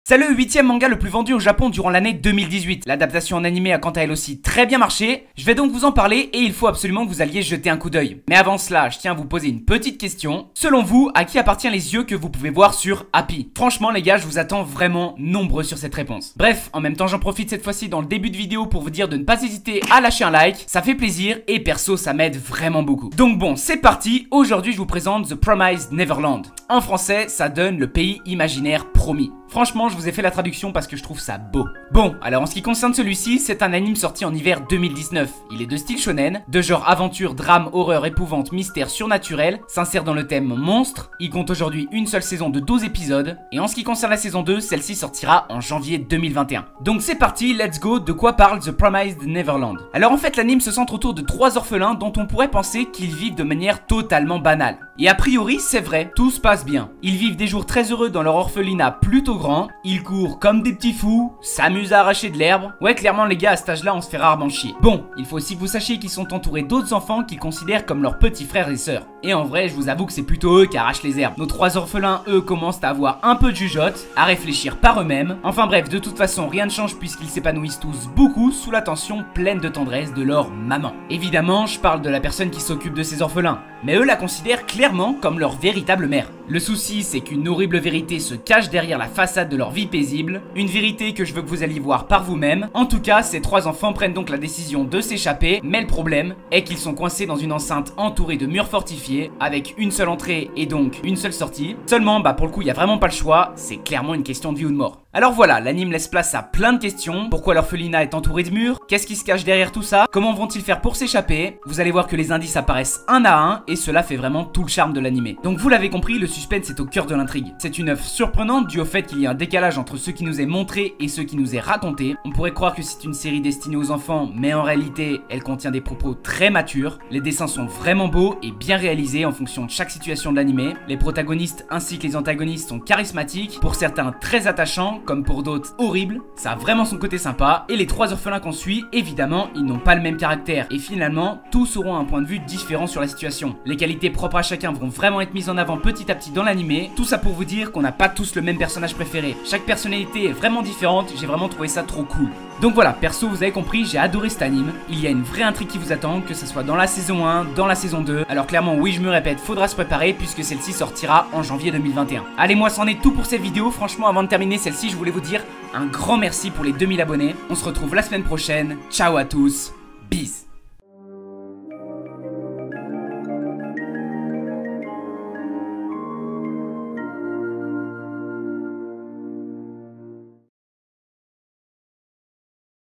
C'est le 8ème manga le plus vendu au Japon durant l'année 2018. L'adaptation en animé a quant à elle aussi très bien marché. Je vais donc vous en parler et il faut absolument que vous alliez jeter un coup d'œil. Mais avant cela, je tiens à vous poser une petite question. Selon vous, à qui appartient les yeux que vous pouvez voir sur Happy? Franchement les gars, je vous attends vraiment nombreux sur cette réponse. Bref, en même temps j'en profite cette fois-ci dans le début de vidéo pour vous dire de ne pas hésiter à lâcher un like. Ça fait plaisir et perso ça m'aide vraiment beaucoup. Donc bon, c'est parti. Aujourd'hui je vous présente The Promised Neverland. En français, ça donne le pays imaginaire promis. Franchement, je vous ai fait la traduction parce que je trouve ça beau. Bon, alors en ce qui concerne celui-ci, c'est un anime sorti en hiver 2019. Il est de style shonen, de genre aventure, drame, horreur, épouvante, mystère, surnaturel, s'insère dans le thème monstre. Il compte aujourd'hui une seule saison de 12 épisodes. Et en ce qui concerne la saison 2, celle-ci sortira en janvier 2021. Donc c'est parti, let's go. De quoi parle The Promised Neverland? Alors en fait, l'anime se centre autour de 3 orphelins dont on pourrait penser qu'ils vivent de manière totalement banale. Et a priori, c'est vrai, tout se passe bien. Ils vivent des jours très heureux dans leur orphelinat plutôt grand, ils courent comme des petits fous, s'amusent à arracher de l'herbe. Ouais, clairement les gars, à cet âge-là, on se fait rarement chier. Bon, il faut aussi que vous sachiez qu'ils sont entourés d'autres enfants qu'ils considèrent comme leurs petits frères et sœurs. Et en vrai, je vous avoue que c'est plutôt eux qui arrachent les herbes. Nos 3 orphelins, eux, commencent à avoir un peu de jugeote, à réfléchir par eux-mêmes. Enfin bref, de toute façon, rien ne change puisqu'ils s'épanouissent tous beaucoup sous l'attention pleine de tendresse de leur maman. Évidemment, je parle de la personne qui s'occupe de ces orphelins, mais eux la considèrent clairement comme leur véritable mère. Le souci, c'est qu'une horrible vérité se cache derrière la façade de leur vie paisible, une vérité que je veux que vous alliez voir par vous-même. En tout cas, ces 3 enfants prennent donc la décision de s'échapper, mais le problème est qu'ils sont coincés dans une enceinte entourée de murs fortifiés, avec une seule entrée et donc une seule sortie. Seulement, pour le coup, il n'y a vraiment pas le choix, c'est clairement une question de vie ou de mort. Alors voilà, l'anime laisse place à plein de questions. Pourquoi l'orphelinat est entouré de murs? Qu'est-ce qui se cache derrière tout ça? Comment vont-ils faire pour s'échapper? Vous allez voir que les indices apparaissent un à un et cela fait vraiment tout le charme de l'anime. Donc vous l'avez compris, le suspense est au cœur de l'intrigue. C'est une œuvre surprenante due au fait qu'il y a un décalage entre ce qui nous est montré et ce qui nous est raconté. On pourrait croire que c'est une série destinée aux enfants, mais en réalité, elle contient des propos très matures. Les dessins sont vraiment beaux et bien réalisés en fonction de chaque situation de l'anime. Les protagonistes ainsi que les antagonistes sont charismatiques, pour certains très attachants, comme pour d'autres horribles. Ça a vraiment son côté sympa. Et les 3 orphelins qu'on suit, évidemment, ils n'ont pas le même caractère. Et finalement, tous auront un point de vue différent sur la situation. Les qualités propres à chacun vont vraiment être mises en avant petit à petit dans l'anime. Tout ça pour vous dire qu'on n'a pas tous le même personnage préféré. Chaque personnalité est vraiment différente. J'ai vraiment trouvé ça trop cool. Donc voilà, perso, vous avez compris, j'ai adoré cet anime. Il y a une vraie intrigue qui vous attend, que ce soit dans la saison 1, dans la saison 2. Alors clairement, oui, je me répète, faudra se préparer puisque celle-ci sortira en janvier 2021. Allez, moi, c'en est tout pour cette vidéo. Franchement, avant de terminer celle-ci, je voulais vous dire un grand merci pour les 2000 abonnés. On se retrouve la semaine prochaine. Ciao à tous. Bis.